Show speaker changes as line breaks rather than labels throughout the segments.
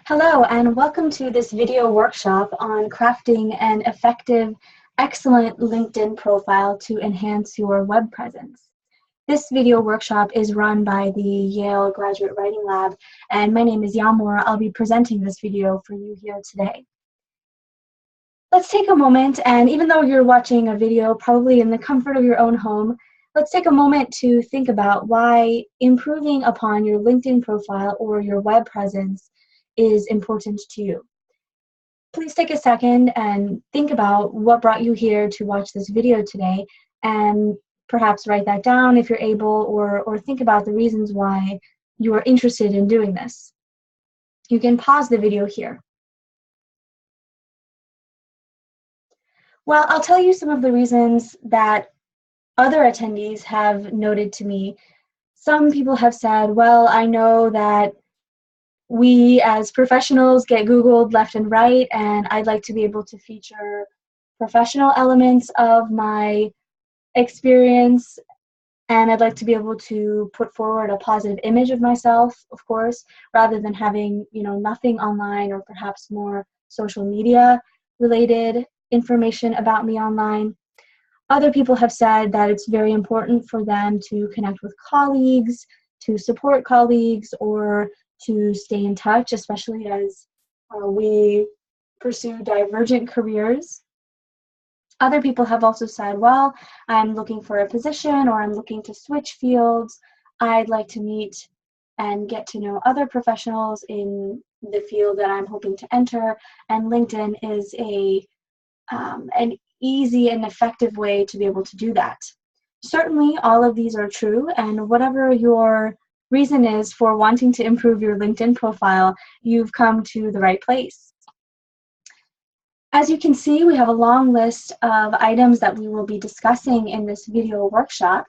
Hello, and welcome to this video workshop on crafting an effective, excellent LinkedIn profile to enhance your web presence. This video workshop is run by the Yale Graduate Writing Lab, and my name is Yamor. I'll be presenting this video for you here today. Let's take a moment, and even though you're watching a video probably in the comfort of your own home, let's take a moment to think about why improving upon your LinkedIn profile or your web presence is important to you. Please take a second and think about what brought you here to watch this video today, and perhaps write that down if you're able, or think about the reasons why you are interested in doing this. You can pause the video here. Well, I'll tell you some of the reasons that other attendees have noted to me. Some people have said, well, I know that we as professionals get Googled left and right, and I'd like to be able to feature professional elements of my experience, and I'd like to be able to put forward a positive image of myself, of course, rather than having, nothing online or perhaps more social media related information about me online. Other people have said that it's very important for them to connect with colleagues, to support colleagues, or to stay in touch, especially as we pursue divergent careers. Other people have also said, well, I'm looking for a position, or I'm looking to switch fields. I'd like to meet and get to know other professionals in the field that I'm hoping to enter, and LinkedIn is an easy and effective way to be able to do that. Certainly, all of these are true, and whatever your reason is for wanting to improve your LinkedIn profile, you've come to the right place. As you can see, we have a long list of items that we will be discussing in this video workshop.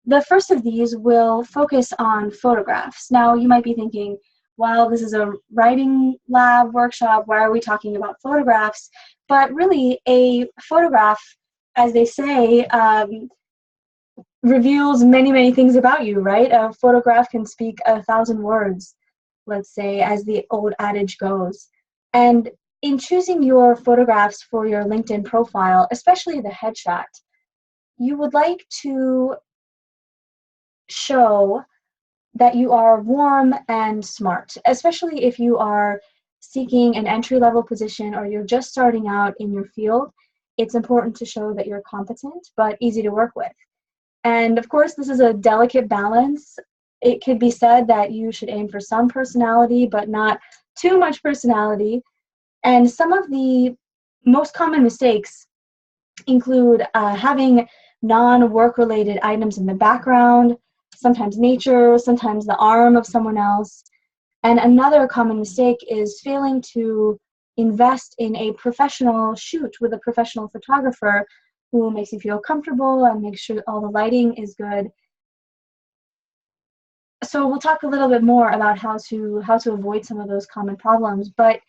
The first of these will focus on photographs. Now, you might be thinking, well, this is a writing lab workshop, why are we talking about photographs? But really, a photograph, as they say, reveals many, many things about you, right? A photograph can speak 1,000 words, let's say, as the old adage goes. And in choosing your photographs for your LinkedIn profile, especially the headshot, you would like to show that you are warm and smart, especially if you are seeking an entry-level position or you're just starting out in your field. It's important to show that you're competent but easy to work with. And of course, this is a delicate balance. It could be said that you should aim for some personality, but not too much personality. And some of the most common mistakes include having non-work-related items in the background, sometimes nature, sometimes the arm of someone else. And another common mistake is failing to invest in a professional shoot with a professional photographer who makes you feel comfortable and makes sure all the lighting is good. So we'll talk a little bit more about how to avoid some of those common problems. But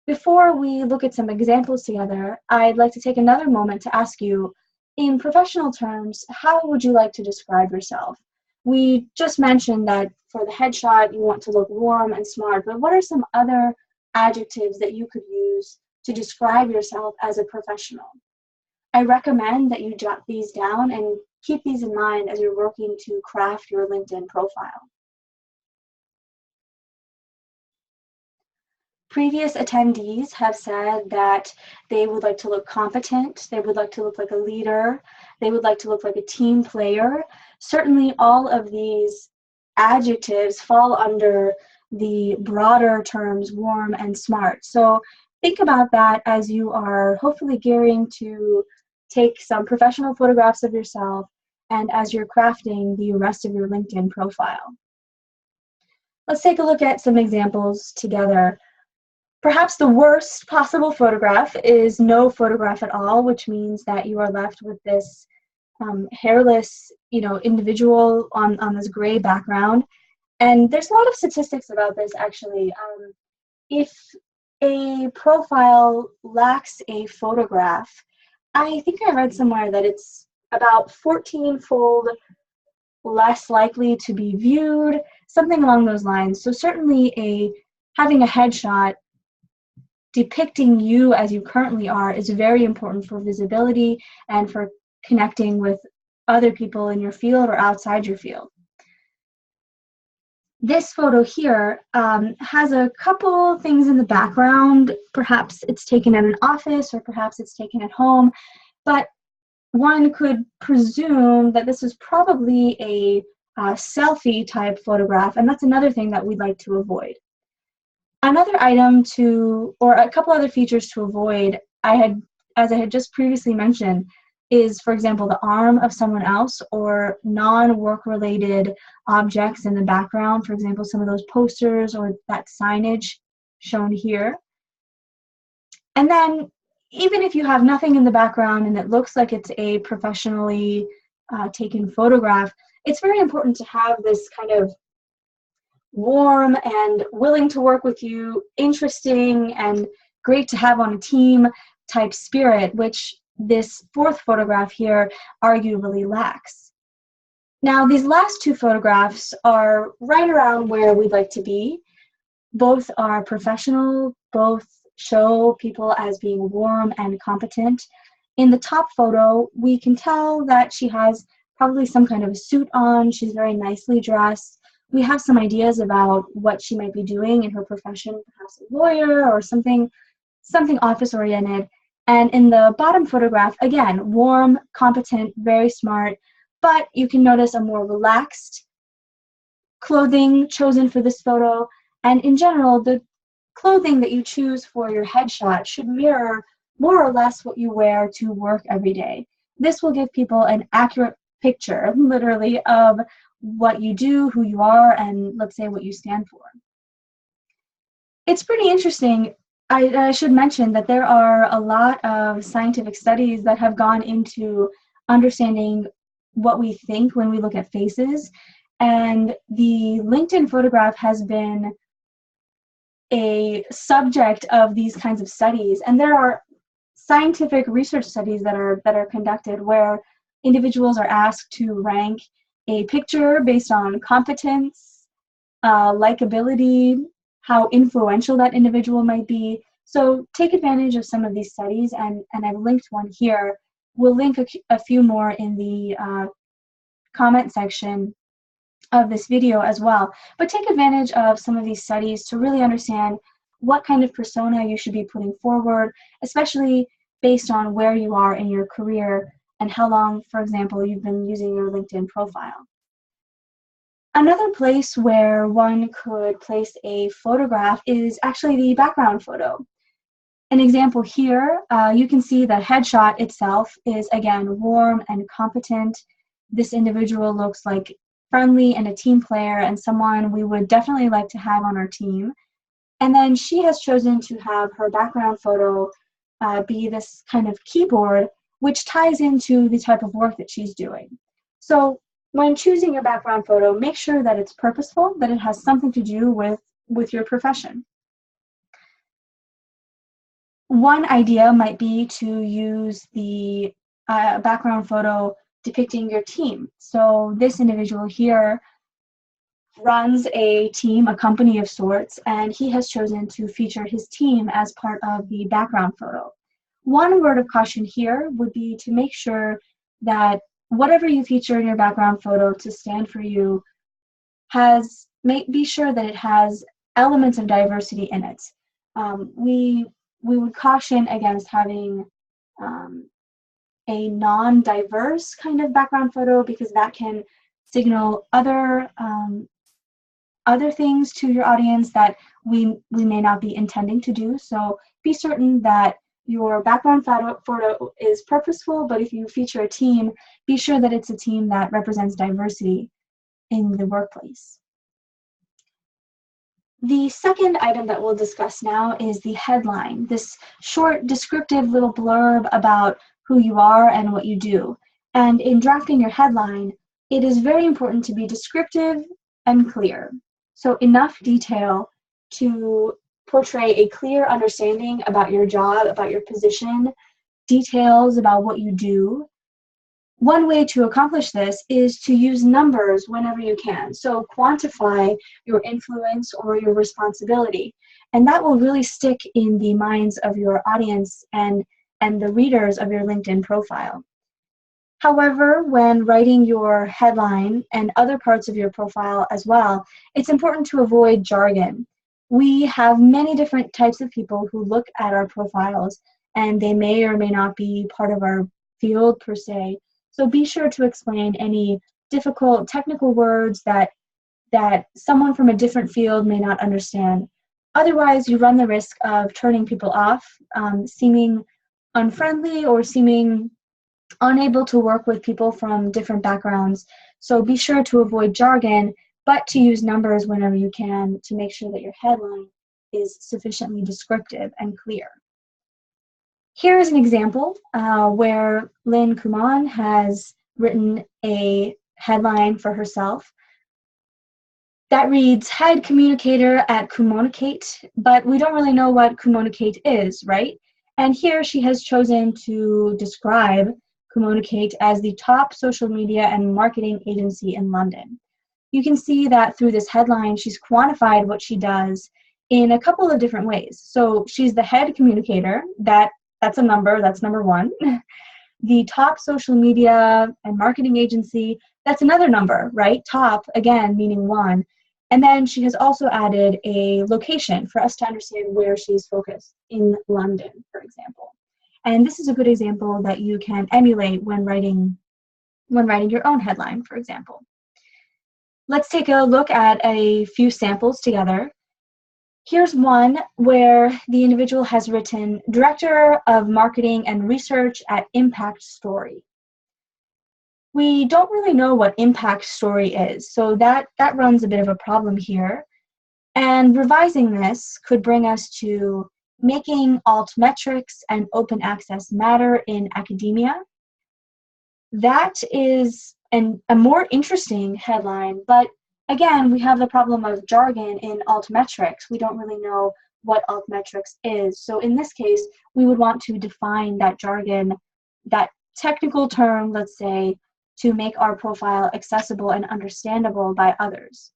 before we look at some examples together, I'd like to take another moment to ask you, in professional terms, how would you like to describe yourself? We just mentioned that for the headshot, you want to look warm and smart, but what are some other adjectives that you could use to describe yourself as a professional? I recommend that you jot these down and keep these in mind as you're working to craft your LinkedIn profile. Previous attendees have said that they would like to look competent, they would like to look like a leader, they would like to look like a team player. Certainly all of these adjectives fall under the broader terms warm and smart. So think about that as you are hopefully gearing to take some professional photographs of yourself and as you're crafting the rest of your LinkedIn profile. Let's take a look at some examples together. Perhaps the worst possible photograph is no photograph at all, which means that you are left with this hairless, individual on this gray background. And there's a lot of statistics about this, actually. If a profile lacks a photograph, I think I read somewhere that it's about 14-fold less likely to be viewed, something along those lines. So certainly a having a headshot depicting you as you currently are is very important for visibility and for connecting with other people in your field or outside your field. This photo here has a couple things in the background. Perhaps it's taken at an office or perhaps it's taken at home, but one could presume that this is probably a selfie type photograph, and that's another thing that we'd like to avoid. Another item or a couple other features to avoid, as I had just previously mentioned, is, for example, the arm of someone else or non-work related objects in the background. For example, some of those posters or that signage shown here. And then even if you have nothing in the background and it looks like it's a professionally taken photograph, it's very important to have this kind of warm and willing to work with you, interesting and great to have on a team type spirit, which this fourth photograph here arguably lacks. Now, these last two photographs are right around where we'd like to be. Both are professional, both show people as being warm and competent. In the top photo, we can tell that she has probably some kind of a suit on. She's very nicely dressed. We have some ideas about what she might be doing in her profession, perhaps a lawyer or something office-oriented. And in the bottom photograph, again, warm, competent, very smart, but you can notice a more relaxed clothing chosen for this photo. And in general, the clothing that you choose for your headshot should mirror more or less what you wear to work every day. This will give people an accurate picture, literally, of what you do, who you are, and let's say what you stand for. It's pretty interesting. I should mention that there are a lot of scientific studies that have gone into understanding what we think when we look at faces, and the LinkedIn photograph has been a subject of these kinds of studies. And there are scientific research studies that are conducted where individuals are asked to rank a picture based on competence, likability, how influential that individual might be. So take advantage of some of these studies, and I've linked one here. We'll link a few more in the comment section of this video as well. But take advantage of some of these studies to really understand what kind of persona you should be putting forward, especially based on where you are in your career and how long, for example, you've been using your LinkedIn profile. Another place where one could place a photograph is actually the background photo. An example here, you can see that headshot itself is, again, warm and competent. This individual looks like friendly and a team player and someone we would definitely like to have on our team. And then she has chosen to have her background photo be this kind of keyboard, which ties into the type of work that she's doing. So when choosing your background photo, make sure that it's purposeful, that it has something to do with your profession. One idea might be to use the background photo depicting your team. So this individual here runs a team, a company of sorts, and he has chosen to feature his team as part of the background photo. One word of caution here would be to make sure that whatever you feature in your background photo to stand for you be sure that it has elements of diversity in it. We would caution against having a non-diverse kind of background photo because that can signal other things to your audience that we may not be intending to do. So be certain that your background photo is purposeful, but if you feature a team, be sure that it's a team that represents diversity in the workplace. The second item that we'll discuss now is the headline, this short descriptive little blurb about who you are and what you do. And in drafting your headline, it is very important to be descriptive and clear. So enough detail to portray a clear understanding about your job, about your position, details about what you do, One way to accomplish this is to use numbers whenever you can. So quantify your influence or your responsibility. And that will really stick in the minds of your audience and the readers of your LinkedIn profile. However, when writing your headline and other parts of your profile as well, it's important to avoid jargon. We have many different types of people who look at our profiles, and they may or may not be part of our field per se. So be sure to explain any difficult technical words that someone from a different field may not understand. Otherwise, you run the risk of turning people off, seeming unfriendly or seeming unable to work with people from different backgrounds. So be sure to avoid jargon, but to use numbers whenever you can to make sure that your headline is sufficiently descriptive and clear. Here is an example where Lynn Kuman has written a headline for herself that reads, "Head communicator at Communicate," but we don't really know what Communicate is, right? And here she has chosen to describe Communicate as the top social media and marketing agency in London. You can see that through this headline, she's quantified what she does in a couple of different ways. So she's the head communicator, that's a number, that's number one. The top social media and marketing agency, that's another number, right? Top, again, meaning one. And then she has also added a location for us to understand where she's focused, in London, for example. And this is a good example that you can emulate when writing your own headline, for example. Let's take a look at a few samples together. Here's one where the individual has written, "Director of Marketing and Research at Impact Story." We don't really know what Impact Story is, so that runs a bit of a problem here. And revising this could bring us to making altmetrics and open access matter in academia. That is a more interesting headline, but again, we have the problem of jargon in altmetrics. We don't really know what altmetrics is. So in this case, we would want to define that jargon, that technical term, let's say, to make our profile accessible and understandable by others.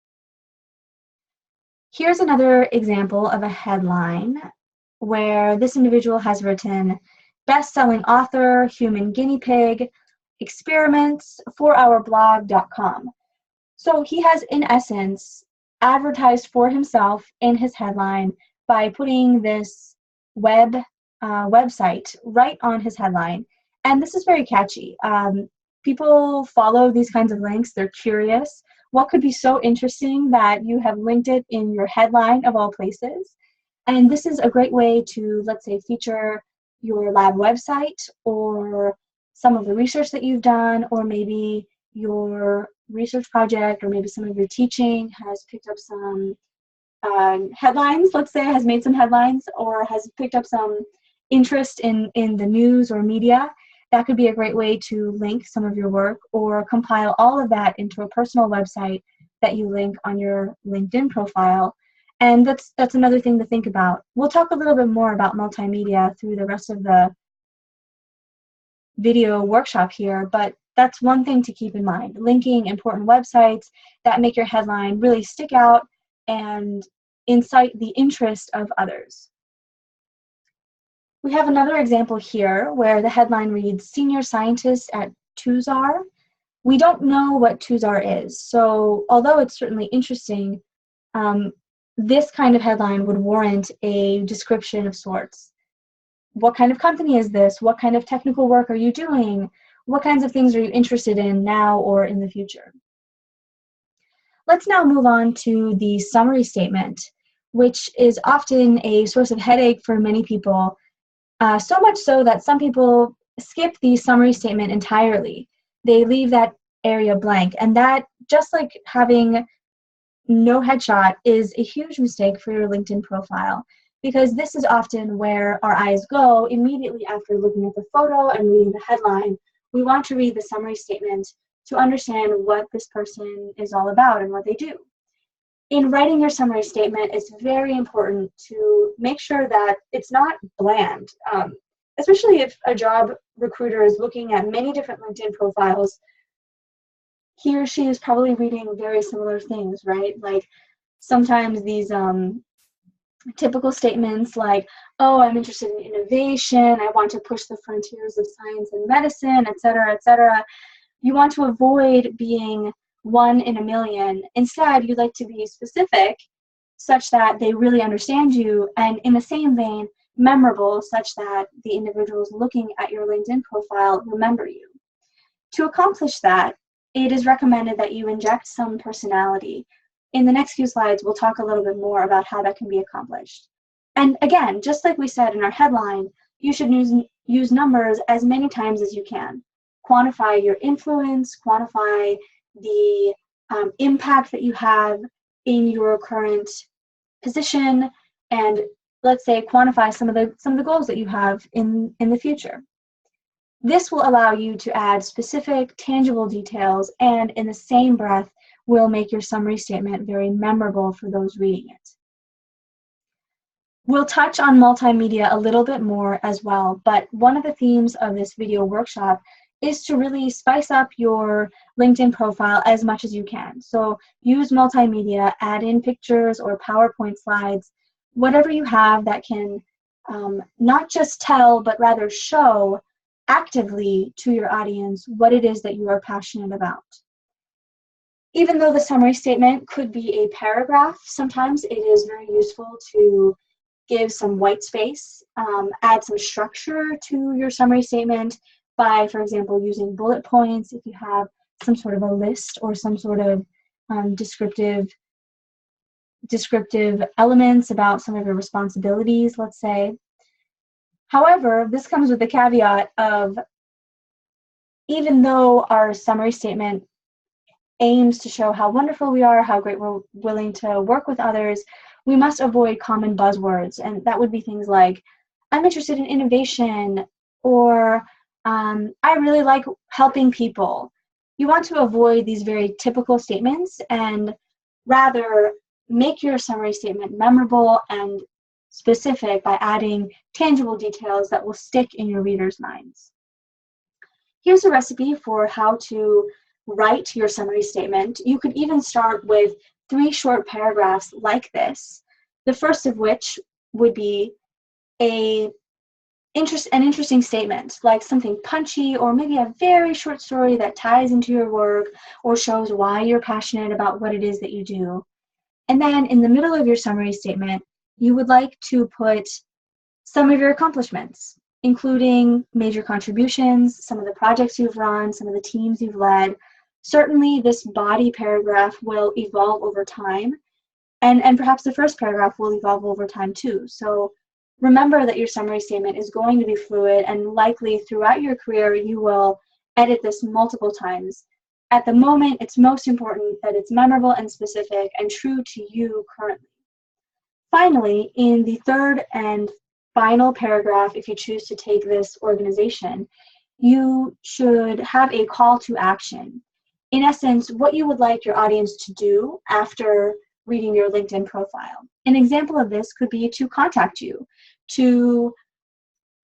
Here's another example of a headline where this individual has written, "Best-selling author, human guinea pig, experiments, 4hourblog.com." So he has, in essence, advertised for himself in his headline by putting this website right on his headline. And this is very catchy. People follow these kinds of links. They're curious. What could be so interesting that you have linked it in your headline of all places? And this is a great way to, let's say, feature your lab website or some of the research that you've done, or maybe your research project, or maybe some of your teaching has picked up some headlines, let's say, has made some headlines, or has picked up some interest in the news or media. That could be a great way to link some of your work, or compile all of that into a personal website that you link on your LinkedIn profile. And that's another thing to think about. We'll talk a little bit more about multimedia through the rest of the video workshop here, but that's one thing to keep in mind. Linking important websites that make your headline really stick out and incite the interest of others. We have another example here where the headline reads, "Senior Scientist at TUSAR." We don't know what TUSAR is, so although it's certainly interesting, this kind of headline would warrant a description of sorts. What kind of company is this? What kind of technical work are you doing? What kinds of things are you interested in now or in the future? Let's now move on to the summary statement, which is often a source of headache for many people. So much so that some people skip the summary statement entirely. They leave that area blank, and that, just like having no headshot, is a huge mistake for your LinkedIn profile, because this is often where our eyes go immediately after looking at the photo and reading the headline. We want to read the summary statement to understand what this person is all about and what they do. In writing your summary statement, it's very important to make sure that it's not bland. especially if a job recruiter is looking at many different LinkedIn profiles, he or she is probably reading very similar things, right? Like sometimes these typical statements like, oh, I'm interested in innovation, I want to push the frontiers of science and medicine, et cetera, et cetera. You want to avoid being one in a million. Instead, you'd like to be specific such that they really understand you, and in the same vein, memorable such that the individuals looking at your LinkedIn profile remember you. To accomplish that, it is recommended that you inject some personality. In the next few slides, we'll talk a little bit more about how that can be accomplished. And again, just like we said in our headline, you should use numbers as many times as you can. Quantify your influence, quantify the impact that you have in your current position, and let's say quantify some of the goals that you have in the future. This will allow you to add specific, tangible details, and in the same breath will make your summary statement very memorable for those reading it. We'll touch on multimedia a little bit more as well, but one of the themes of this video workshop is to really spice up your LinkedIn profile as much as you can. So use multimedia, add in pictures or PowerPoint slides, whatever you have that can not just tell, but rather show actively to your audience what it is that you are passionate about. Even though the summary statement could be a paragraph, sometimes it is very useful to give some white space, add some structure to your summary statement by, for example, using bullet points if you have some sort of a list or some sort of descriptive elements about some of your responsibilities, let's say. However, this comes with the caveat of, even though our summary statement aims to show how wonderful we are, how great we're willing to work with others, we must avoid common buzzwords, and that would be things like, I'm interested in innovation, or I really like helping people. You want to avoid these very typical statements and rather make your summary statement memorable and specific by adding tangible details that will stick in your readers' minds. Here's a recipe for how to write your summary statement. You could even start with 3 short paragraphs like this, the first of which would be an interesting statement, like something punchy, or maybe a very short story that ties into your work or shows why you're passionate about what it is that you do. And then in the middle of your summary statement, you would like to put some of your accomplishments, including major contributions, some of the projects you've run, some of the teams you've led. Certainly, this body paragraph will evolve over time, and perhaps the first paragraph will evolve over time too. So remember that your summary statement is going to be fluid, and likely throughout your career, you will edit this multiple times. At the moment, it's most important that it's memorable and specific and true to you currently. Finally, in the third and final paragraph, if you choose to take this organization, you should have a call to action. In essence, what you would like your audience to do after reading your LinkedIn profile. An example of this could be to contact you, to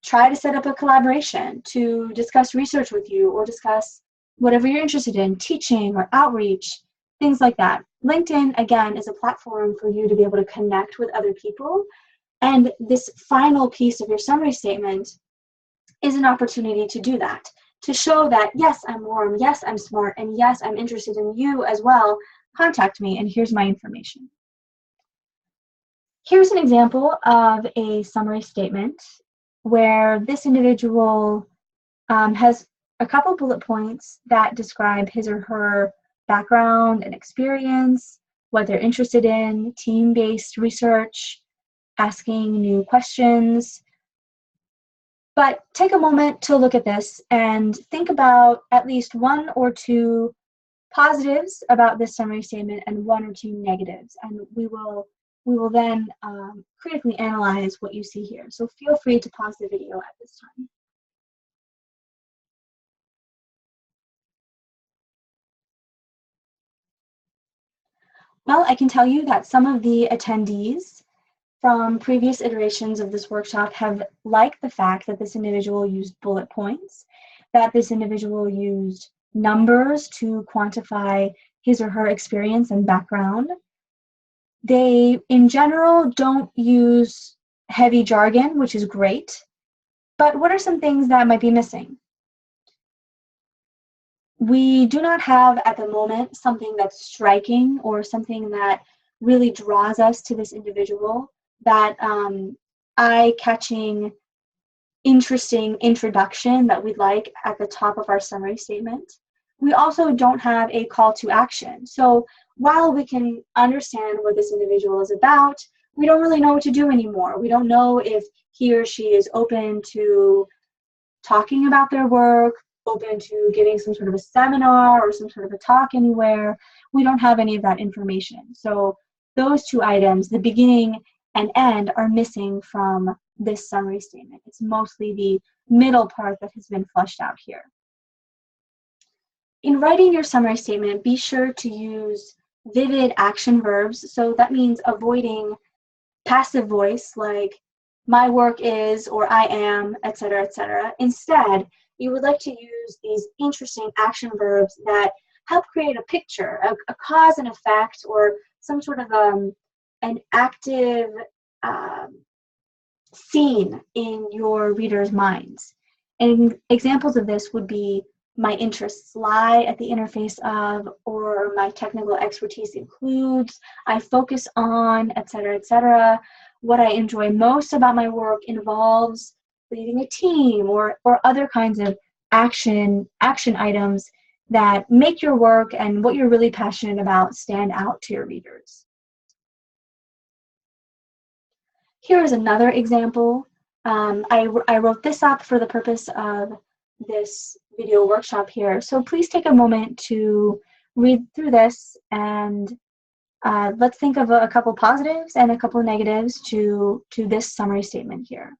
try to set up a collaboration, to discuss research with you, or discuss whatever you're interested in, teaching or outreach, things like that. LinkedIn, again, is a platform for you to be able to connect with other people. And this final piece of your summary statement is an opportunity to do that, to show that, yes, I'm warm, yes, I'm smart, and yes, I'm interested in you as well. Contact me, and here's my information. Here's an example of a summary statement where this individual has a couple bullet points that describe his or her background and experience, what they're interested in, team-based research, asking new questions. But take a moment to look at this and think about at least 1 or 2 positives about this summary statement and 1 or 2 negatives, and we will then critically analyze what you see here. So feel free to pause the video at this time. Well, I can tell you that some of the attendees from previous iterations of this workshop have liked the fact that this individual used bullet points, that this individual used numbers to quantify his or her experience and background. They, in general, don't use heavy jargon, which is great. But what are some things that might be missing? We do not have at the moment something that's striking or something that really draws us to this individual, that eye-catching, interesting introduction that we'd like at the top of our summary statement. We also don't have a call to action. So while we can understand what this individual is about, we don't really know what to do anymore. We don't know if he or she is open to talking about their work, open to giving some sort of a seminar or some sort of a talk anywhere. We don't have any of that information. So those two items, the beginning and end, are missing from this summary statement. It's mostly the middle part that has been fleshed out here. In writing your summary statement, be sure to use vivid action verbs. So that means avoiding passive voice like my work is, or I am, etc., etc. Instead, you would like to use these interesting action verbs that help create a picture, a cause and effect, or some sort of an active scene in your readers' minds. And examples of this would be my interests lie at the interface of, or my technical expertise includes, I focus on, etc., etc. What I enjoy most about my work involves leading a team, or other kinds of action items that make your work and what you're really passionate about stand out to your readers. Here is another example. I wrote this up for the purpose of this video workshop here. So please take a moment to read through this, and let's think of a couple positives and a couple negatives to this summary statement here.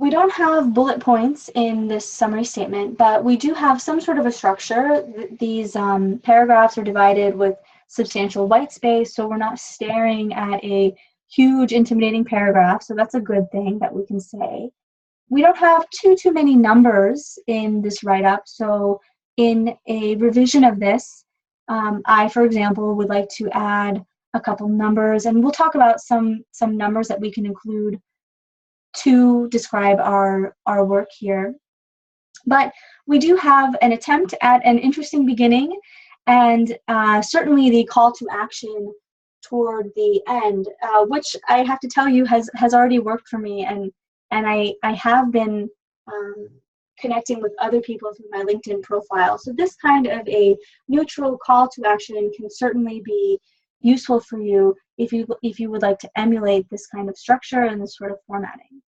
We don't have bullet points in this summary statement, but we do have some sort of a structure. These paragraphs are divided with substantial white space, so we're not staring at a huge, intimidating paragraph, so that's a good thing that we can say. We don't have too many numbers in this write-up, so in a revision of this, I, for example, would like to add a couple numbers, and we'll talk about some numbers that we can include to describe our work here. But we do have an attempt at an interesting beginning, and certainly the call to action toward the end, which I have to tell you has already worked for me, and I have been connecting with other people through my LinkedIn profile. So this kind of a neutral call to action can certainly be useful for you if you would like to emulate this kind of structure and this sort of formatting.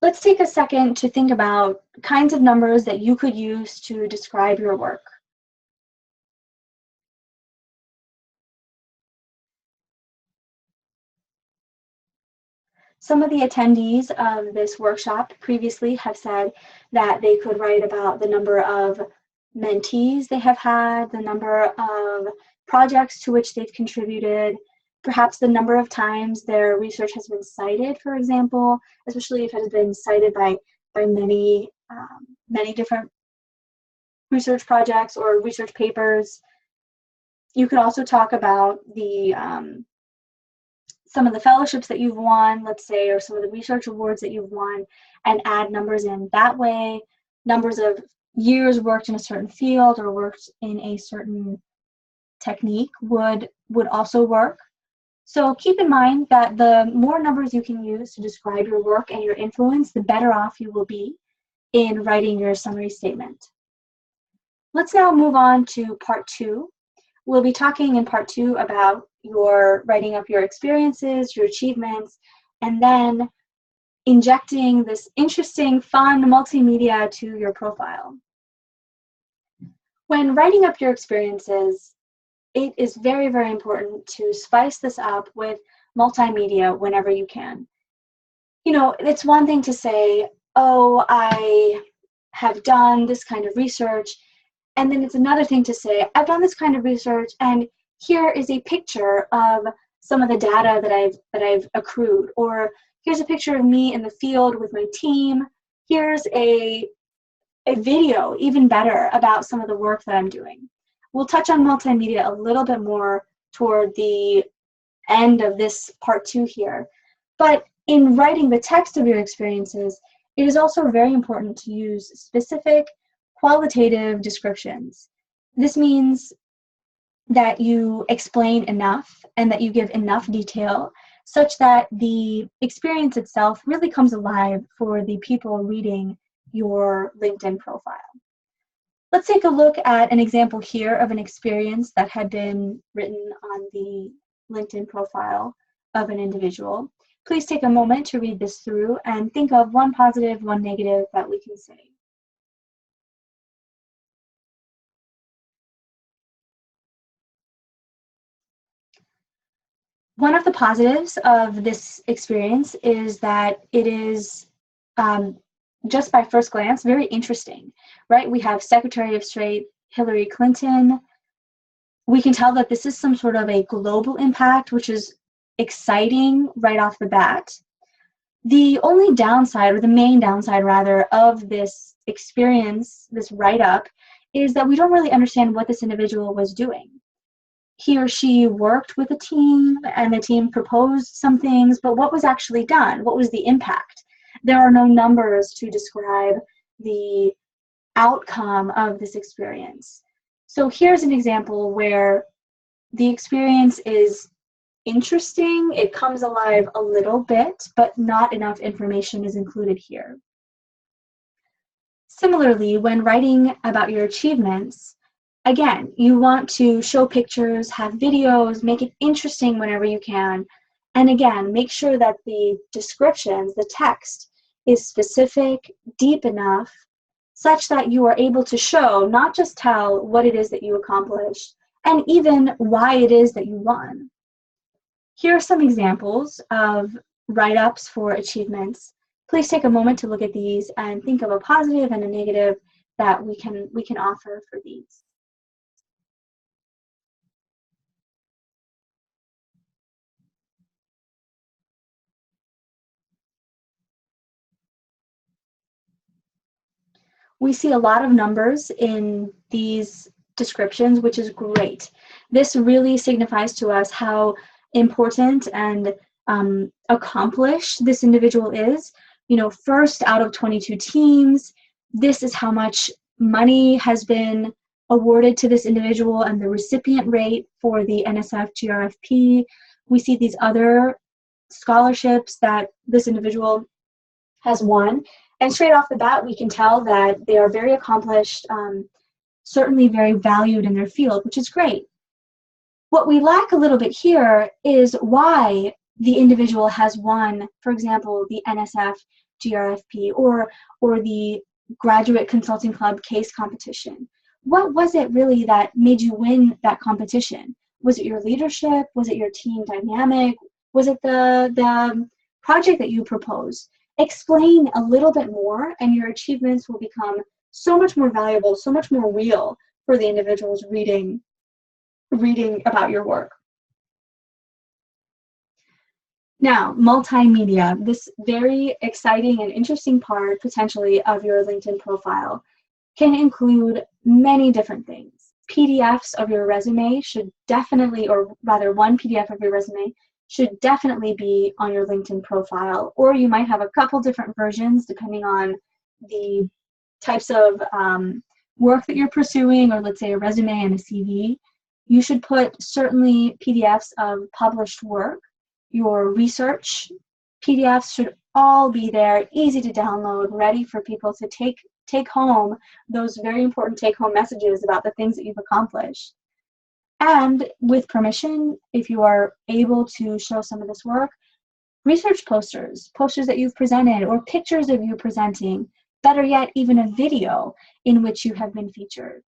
Let's take a second to think about kinds of numbers that you could use to describe your work. Some of the attendees of this workshop previously have said that they could write about the number of mentees they have had, the number of projects to which they've contributed, perhaps the number of times their research has been cited, for example, especially if it has been cited by many different research projects or research papers. You could also talk about the some of the fellowships that you've won, let's say, or some of the research awards that you've won, and add numbers in that way. Numbers of years worked in a certain field or worked in a certain technique would also work. So keep in mind that the more numbers you can use to describe your work and your influence, the better off you will be in writing your summary statement. Let's now move on to part 2. We'll be talking in part 2 about your writing up your experiences, your achievements, and then injecting this interesting, fun multimedia to your profile. When writing up your experiences, it is very, very important to spice this up with multimedia whenever you can. You know, it's one thing to say, oh, I have done this kind of research, and then it's another thing to say, I've done this kind of research, and here is a picture of some of the data that I've accrued, or here's a picture of me in the field with my team. Here's a video, even better, about some of the work that I'm doing. We'll touch on multimedia a little bit more toward the end of this part 2 here. But in writing the text of your experiences, it is also very important to use specific qualitative descriptions. This means that you explain enough and that you give enough detail such that the experience itself really comes alive for the people reading your LinkedIn profile. Let's take a look at an example here of an experience that had been written on the LinkedIn profile of an individual. Please take a moment to read this through and think of one positive, one negative that we can say. One of the positives of this experience is that it is, just by first glance, very interesting, right? We have Secretary of State Hillary Clinton. We can tell that this is some sort of a global impact, which is exciting right off the bat. The only downside, or the main downside rather, of this experience, this write-up, is that we don't really understand what this individual was doing. He or she worked with a team and the team proposed some things, but what was actually done? What was the impact? There are no numbers to describe the outcome of this experience. So here's an example where the experience is interesting, it comes alive a little bit, but not enough information is included here. Similarly, when writing about your achievements, again, you want to show pictures, have videos, make it interesting whenever you can. And again, make sure that the descriptions, the text, is specific, deep enough, such that you are able to show, not just tell what it is that you accomplished, and even why it is that you won. Here are some examples of write-ups for achievements. Please take a moment to look at these and think of a positive and a negative that we can offer for these. We see a lot of numbers in these descriptions, which is great. This really signifies to us how important and accomplished this individual is. You know, first out of 22 teams, this is how much money has been awarded to this individual and the recipient rate for the NSF GRFP. We see these other scholarships that this individual has won. And straight off the bat, we can tell that they are very accomplished, certainly very valued in their field, which is great. What we lack a little bit here is why the individual has won, for example, the NSF GRFP or the Graduate Consulting Club case competition. What was it really that made you win that competition? Was it your leadership? Was it your team dynamic? Was it the project that you proposed? Explain a little bit more and your achievements will become so much more valuable, so much more real for the individuals reading about your work. Now, multimedia, this very exciting and interesting part potentially of your LinkedIn profile can include many different things. PDFs of your resume should definitely, or rather one PDF of your resume should definitely be on your LinkedIn profile, or you might have a couple different versions depending on the types of work that you're pursuing, or let's say a resume and a CV. You should put certainly PDFs of published work. Your research PDFs should all be there, easy to download, ready for people to take home those very important take-home messages about the things that you've accomplished. And with permission, if you are able to show some of this work, research posters that you've presented, or pictures of you presenting, better yet, even a video in which you have been featured.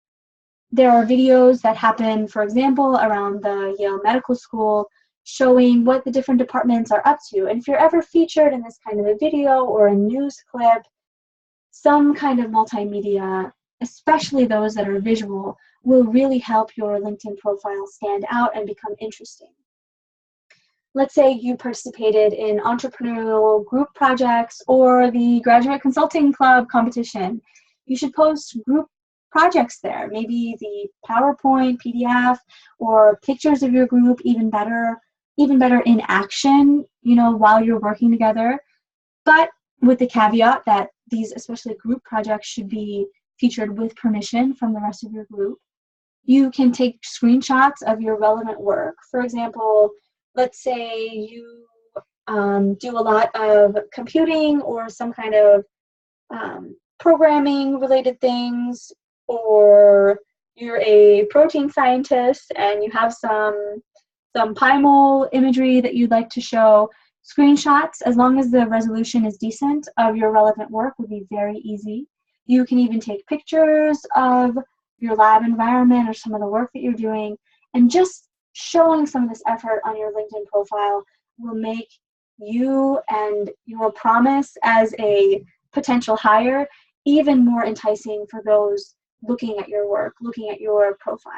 There are videos that happen, for example, around the Yale Medical School, showing what the different departments are up to. And if you're ever featured in this kind of a video or a news clip, some kind of multimedia, especially those that are visual, will really help your LinkedIn profile stand out and become interesting. Let's say you participated in entrepreneurial group projects or the Graduate Consulting Club competition. You should post group projects there, maybe the PowerPoint, PDF, or pictures of your group, even better in action, while you're working together. But with the caveat that these, especially group projects, should be featured with permission from the rest of your group. You can take screenshots of your relevant work. For example, let's say you do a lot of computing or some kind of programming related things, or you're a protein scientist and you have some PyMol imagery that you'd like to show. Screenshots, as long as the resolution is decent, of your relevant work would be very easy. You can even take pictures of your lab environment or some of the work that you're doing, and just showing some of this effort on your LinkedIn profile will make you and your promise as a potential hire even more enticing for those looking at your work, looking at your profile.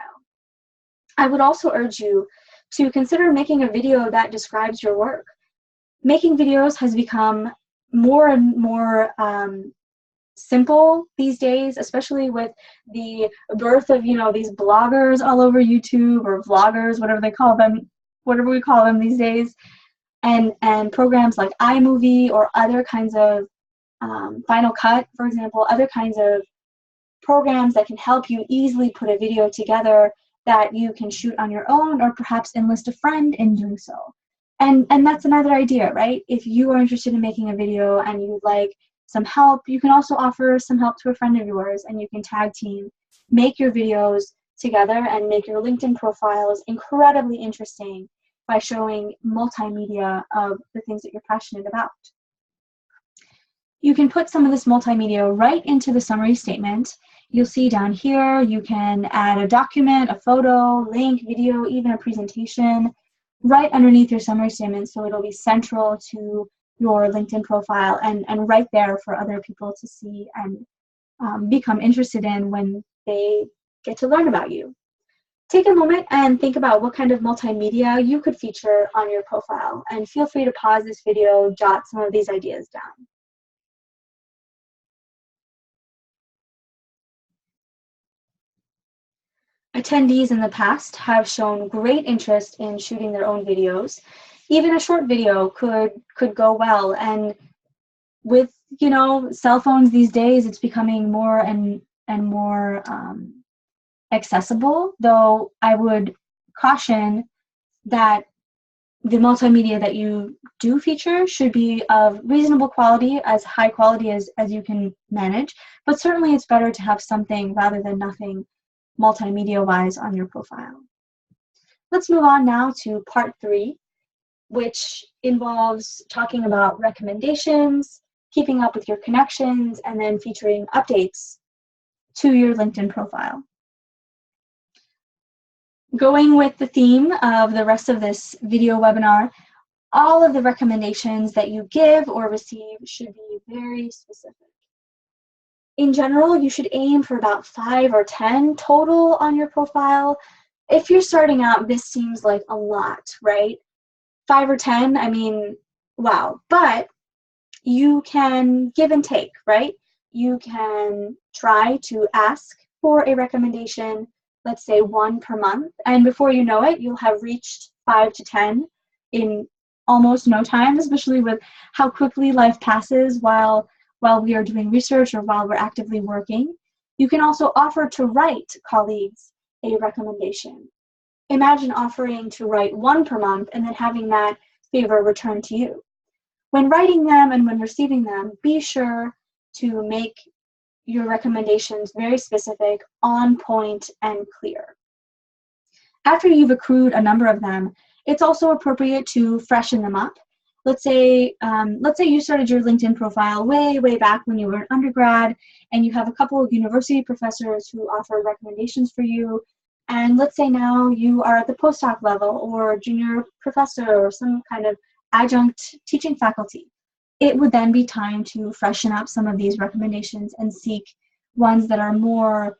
I would also urge you to consider making a video that describes your work. Making videos has become more and more simple these days, especially with the birth of these bloggers all over YouTube, or vloggers, whatever we call them these days, and programs like iMovie or other kinds of Final Cut, for example, other kinds of programs that can help you easily put a video together that you can shoot on your own, or perhaps enlist a friend in doing so. And that's another idea, right? If you are interested in making a video and you'd like some help, you can also offer some help to a friend of yours, and you can tag team, make your videos together, and make your LinkedIn profiles incredibly interesting by showing multimedia of the things that you're passionate about. You can put some of this multimedia right into the summary statement. You'll see down here, you can add a document, a photo, link, video, even a presentation right underneath your summary statement, so it'll be central to your LinkedIn profile and right there for other people to see and become interested in when they get to learn about you. Take a moment and think about what kind of multimedia you could feature on your profile, and feel free to pause this video, jot some of these ideas down. Attendees in the past have shown great interest in shooting their own videos. Even a short video could go well, and with cell phones these days, it's becoming more and more accessible, though I would caution that the multimedia that you do feature should be of reasonable quality, as high quality as you can manage, but certainly it's better to have something rather than nothing multimedia-wise on your profile. Let's move on now to part 3, which involves talking about recommendations, keeping up with your connections, and then featuring updates to your LinkedIn profile. Going with the theme of the rest of this video webinar, all of the recommendations that you give or receive should be very specific. In general, you should aim for about 5 or 10 total on your profile. If you're starting out, this seems like a lot, right? 5 or 10, I mean, wow. But you can give and take, right? You can try to ask for a recommendation, let's say 1 per month, and before you know it, you'll have reached 5 to 10 in almost no time, especially with how quickly life passes while we are doing research or while we're actively working. You can also offer to write colleagues a recommendation. Imagine offering to write 1 per month and then having that favor returned to you. When writing them and when receiving them, be sure to make your recommendations very specific, on point, and clear. After you've accrued a number of them, it's also appropriate to freshen them up let's say you started your LinkedIn profile way back when you were an undergrad, and you have a couple of university professors who offer recommendations for you. And let's say now you are at the postdoc level or junior professor or some kind of adjunct teaching faculty. It would then be time to freshen up some of these recommendations and seek ones that are more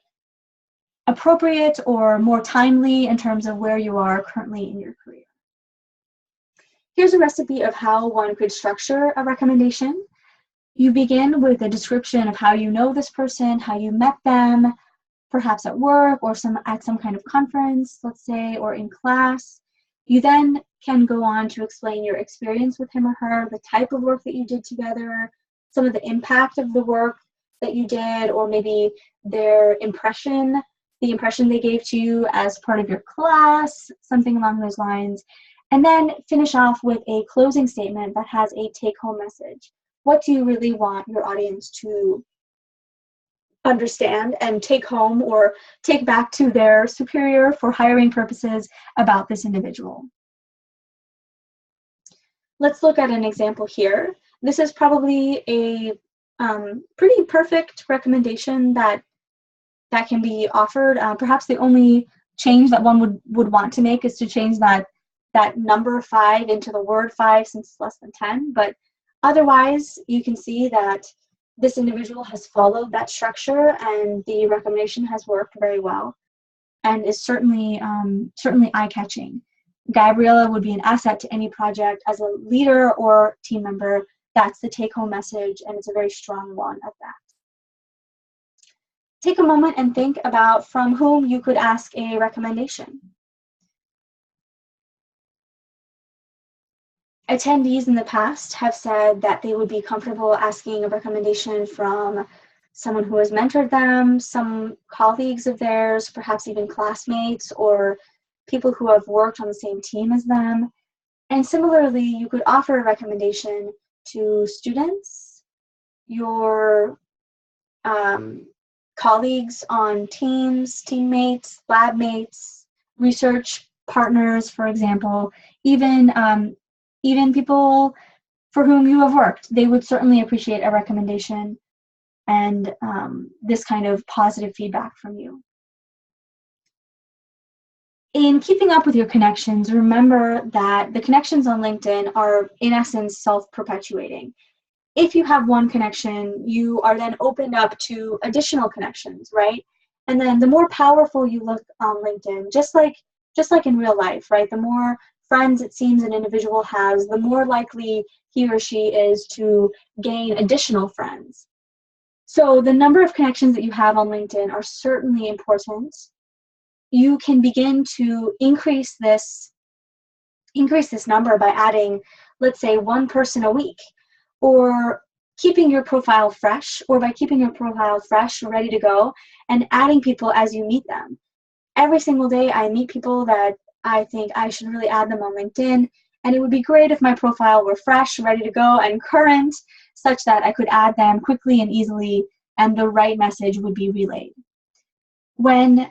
appropriate or more timely in terms of where you are currently in your career. Here's a recipe of how one could structure a recommendation. You begin with a description of how you know this person, how you met them, perhaps at work or at some kind of conference, let's say, or in class. You then can go on to explain your experience with him or her, the type of work that you did together, some of the impact of the work that you did, or maybe their impression, the impression they gave to you as part of your class, something along those lines. And then finish off with a closing statement that has a take-home message. What do you really want your audience to understand and take home or take back to their superior for hiring purposes about this individual? Let's look at an example here. This is probably a pretty perfect recommendation that can be offered. Perhaps the only change that one would want to make is to change that number 5 into the word 5 since it's less than 10. But otherwise, you can see that this individual has followed that structure and the recommendation has worked very well and is certainly eye-catching. Gabriela would be an asset to any project as a leader or team member. That's the take-home message, and it's a very strong one at that. Take a moment and think about from whom you could ask a recommendation. Attendees in the past have said that they would be comfortable asking a recommendation from someone who has mentored them, some colleagues of theirs, perhaps even classmates or people who have worked on the same team as them. And similarly, you could offer a recommendation to students, your colleagues on teams, teammates, lab mates, research partners, for example, even people for whom you have worked. They would certainly appreciate a recommendation and this kind of positive feedback from you. In keeping up with your connections, remember that the connections on LinkedIn are, in essence, self-perpetuating. If you have one connection, you are then opened up to additional connections, right? And then the more powerful you look on LinkedIn, just like in real life, right? The more friends it seems an individual has, the more likely he or she is to gain additional friends. So the number of connections that you have on LinkedIn are certainly important. You can begin to increase this number by adding, let's say, one person a week, or keeping your profile fresh, or by keeping your profile fresh, ready to go, and adding people as you meet them. Every single day I meet people that I think I should really add them on LinkedIn, and it would be great if my profile were fresh, ready to go, and current, such that I could add them quickly and easily, and the right message would be relayed. When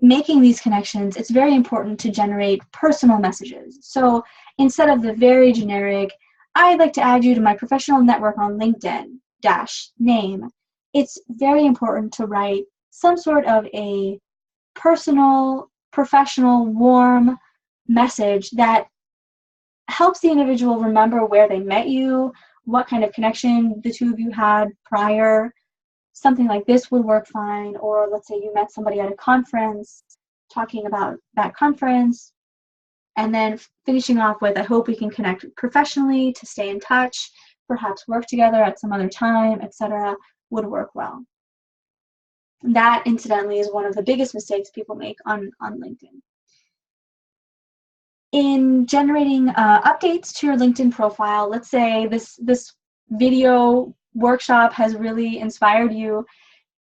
making these connections, it's very important to generate personal messages. So instead of the very generic, I'd like to add you to my professional network on LinkedIn, name, it's very important to write some sort of a personal, professional, warm message that helps the individual remember where they met you, what kind of connection the two of you had prior. Something like this would work fine. Or let's say you met somebody at a conference, talking about that conference, and then finishing off with, I hope we can connect professionally to stay in touch, perhaps work together at some other time, etc., would work well. That, incidentally, is one of the biggest mistakes people make on LinkedIn. In generating updates to your LinkedIn profile, let's say this video workshop has really inspired you,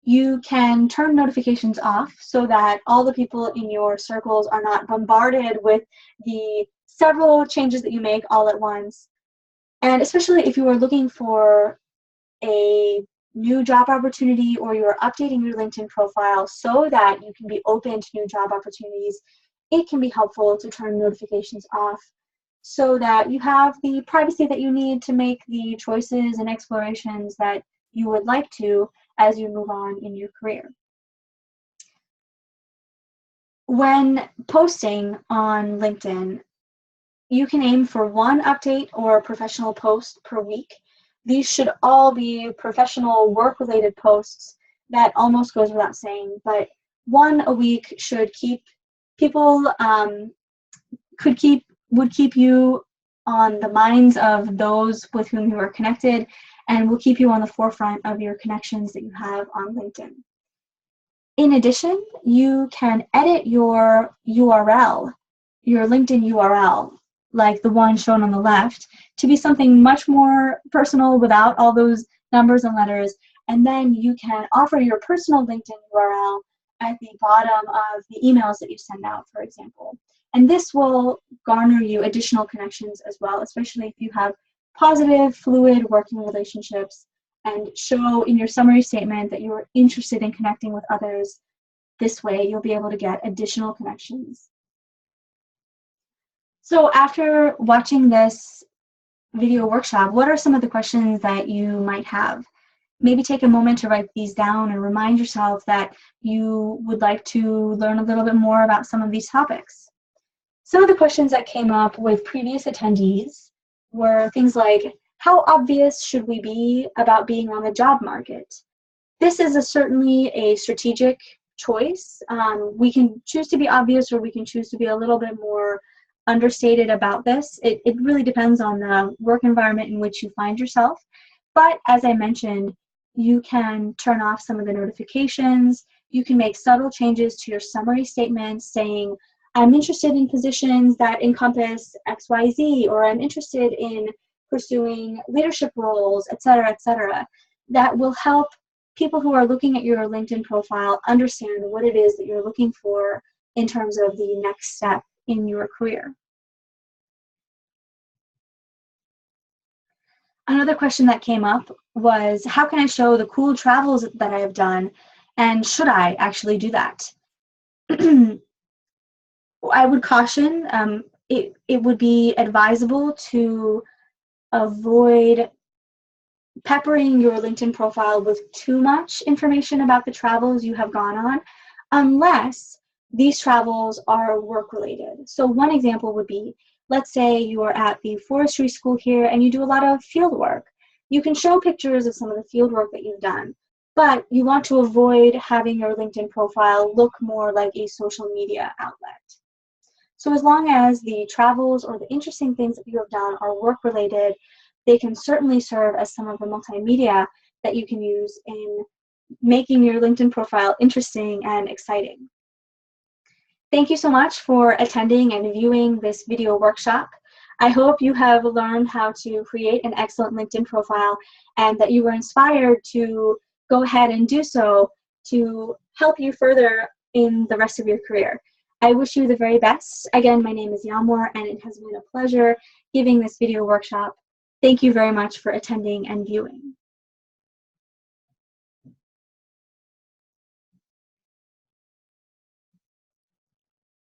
you can turn notifications off so that all the people in your circles are not bombarded with the several changes that you make all at once. And especially if you are looking for a new job opportunity or you're updating your LinkedIn profile so that you can be open to new job opportunities, it can be helpful to turn notifications off so that you have the privacy that you need to make the choices and explorations that you would like to as you move on in your career. When posting on LinkedIn, you can aim for one update or professional post per week. These should all be professional work-related posts. That almost goes without saying, but one a week should keep people, would keep you on the minds of those with whom you are connected, and will keep you on the forefront of your connections that you have on LinkedIn. In addition, you can edit your URL, your LinkedIn URL, like the one shown on the left, to be something much more personal without all those numbers and letters, and then you can offer your personal LinkedIn URL at the bottom of the emails that you send out, for example. And this will garner you additional connections as well, especially if you have positive, fluid working relationships, and show in your summary statement that you are interested in connecting with others. This way, you'll be able to get additional connections. So after watching this video workshop, what are some of the questions that you might have? Maybe take a moment to write these down and remind yourself that you would like to learn a little bit more about some of these topics. Some of the questions that came up with previous attendees were things like, how obvious should we be about being on the job market? This is certainly a strategic choice. We can choose to be obvious, or we can choose to be a little bit more understated about this. It really depends on the work environment in which you find yourself. But as I mentioned, you can turn off some of the notifications. You can make subtle changes to your summary statement saying, I'm interested in positions that encompass XYZ, or I'm interested in pursuing leadership roles, etc., etc. That will help people who are looking at your LinkedIn profile understand what it is that you're looking for in terms of the next step in your career. Another question that came up was, how can I show the cool travels that I have done, and should I actually do that? I would caution, it would be advisable to avoid peppering your LinkedIn profile with too much information about the travels you have gone on, unless these travels are work-related. So one example would be, let's say you are at the forestry school here and you do a lot of field work. You can show pictures of some of the field work that you've done, but you want to avoid having your LinkedIn profile look more like a social media outlet. So as long as the travels or the interesting things that you have done are work-related, they can certainly serve as some of the multimedia that you can use in making your LinkedIn profile interesting and exciting. Thank you so much for attending and viewing this video workshop. I hope you have learned how to create an excellent LinkedIn profile, and that you were inspired to go ahead and do so to help you further in the rest of your career. I wish you the very best. Again, my name is Yamor, and it has been a pleasure giving this video workshop. Thank you very much for attending and viewing.